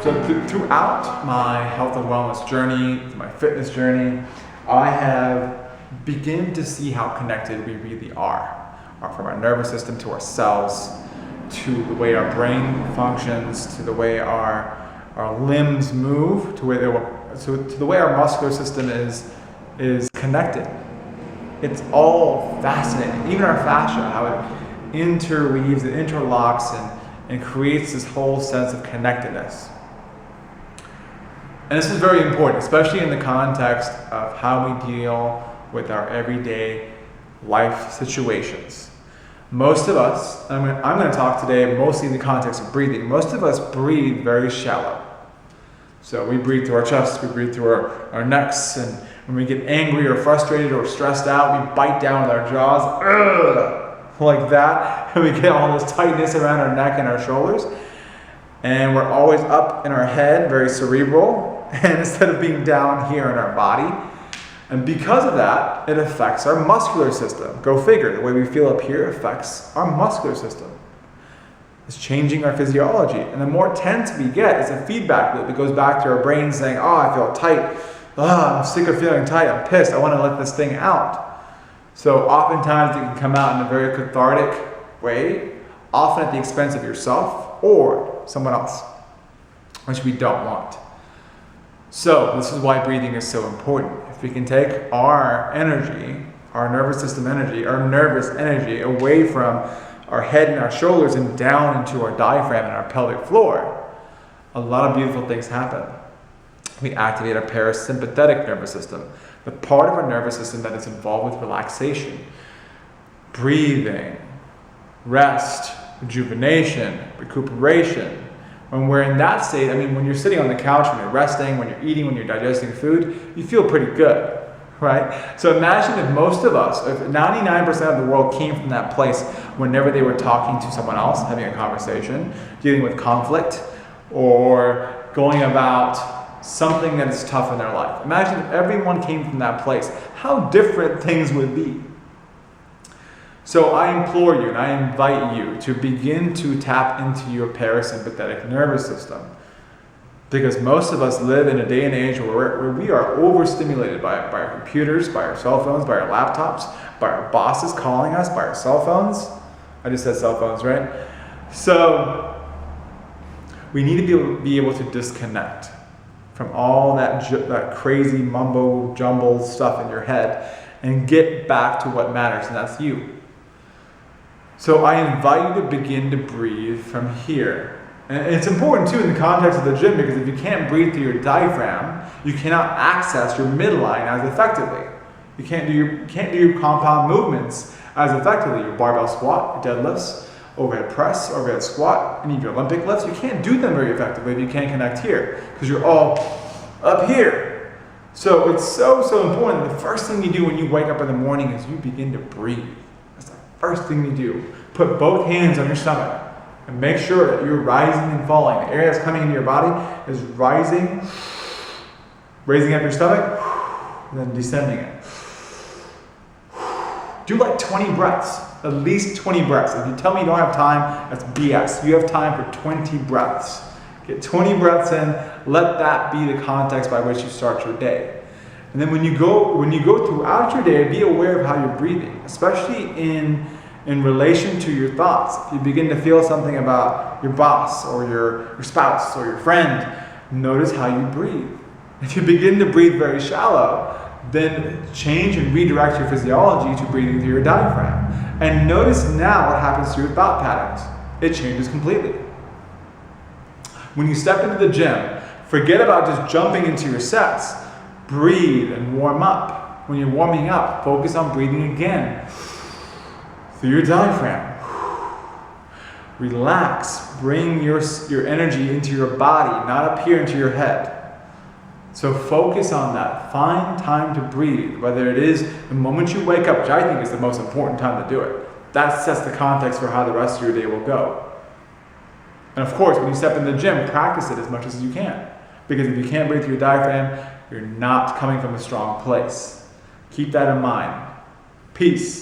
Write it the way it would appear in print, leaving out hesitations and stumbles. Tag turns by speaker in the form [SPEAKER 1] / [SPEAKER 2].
[SPEAKER 1] So throughout my health and wellness journey, my fitness journey, I have begun to see how connected we really are. From our nervous system to our cells, to the way our brain functions, to the way our limbs move, to the way our muscular system is connected. It's all fascinating. Even our fascia, how it interweaves, it interlocks, and creates this whole sense of connectedness. And this is very important, especially in the context of how we deal with our everyday life situations. Most of us, I'm going to talk today mostly in the context of breathing. Most of us breathe very shallow. So we breathe through our chest, we breathe through our necks, and when we get angry or frustrated or stressed out, we bite down with our jaws, like that, and we get all this tightness around our neck and our shoulders. And we're always up in our head, very cerebral, and instead of being down here in our body. And because of that, it affects our muscular system. Go figure, the way we feel up here affects our muscular system. It's changing our physiology. And the more tense we get, it's a feedback loop. It goes back to our brain saying, oh, I feel tight. Oh, I'm sick of feeling tight. I'm pissed. I want to let this thing out. So oftentimes it can come out in a very cathartic way, often at the expense of yourself or someone else, which we don't want. So this is why breathing is so important. If we can take our energy, our nervous system energy, our nervous energy away from our head and our shoulders and down into our diaphragm and our pelvic floor, a lot of beautiful things happen. We activate our parasympathetic nervous system, the part of our nervous system that is involved with relaxation, breathing, rest, rejuvenation, recuperation. When we're in that state, when you're sitting on the couch, when you're resting, when you're eating, when you're digesting food, you feel pretty good, right? So imagine if most of us, if 99% of the world came from that place whenever they were talking to someone else, having a conversation, dealing with conflict, or going about something that is tough in their life. Imagine if everyone came from that place, how different things would be. So I implore you and I invite you to begin to tap into your parasympathetic nervous system. Because most of us live in a day and age where we are overstimulated by our computers, by our cell phones, by our laptops, by our bosses calling us, by our cell phones. I just said cell phones, right? So we need to be able to disconnect from all that crazy mumbo jumbo stuff in your head and get back to what matters, and that's you. So I invite you to begin to breathe from here. And it's important too in the context of the gym, because if you can't breathe through your diaphragm, you cannot access your midline as effectively. You can't do your compound movements as effectively. Your barbell squat, your deadlifts, overhead press, overhead squat, any of your Olympic lifts, you can't do them very effectively if you can't connect here, because you're all up here. So it's so important. The first thing you do when you wake up in the morning is you begin to breathe. First thing you do, put both hands on your stomach and make sure that you're rising and falling. The air that's coming into your body is rising, raising up your stomach, and then descending it. Do like 20 breaths, at least 20 breaths. If you tell me you don't have time, that's BS. You have time for 20 breaths. Get 20 breaths in, let that be the context by which you start your day. And then when you go throughout your day, be aware of how you're breathing, especially in relation to your thoughts. If you begin to feel something about your boss or your spouse or your friend, notice how you breathe. If you begin to breathe very shallow, then change and redirect your physiology to breathing through your diaphragm. And notice now what happens to your thought patterns. It changes completely. When you step into the gym, forget about just jumping into your sets. Breathe and warm up. When you're warming up, focus on breathing again through your diaphragm. Relax. Bring your energy into your body, not up here into your head. So focus on that. Find time to breathe, whether it is the moment you wake up, which I think is the most important time to do it. That sets the context for how the rest of your day will go. And of course, when you step in the gym, practice it as much as you can. Because if you can't breathe through your diaphragm, you're not coming from a strong place. Keep that in mind. Peace.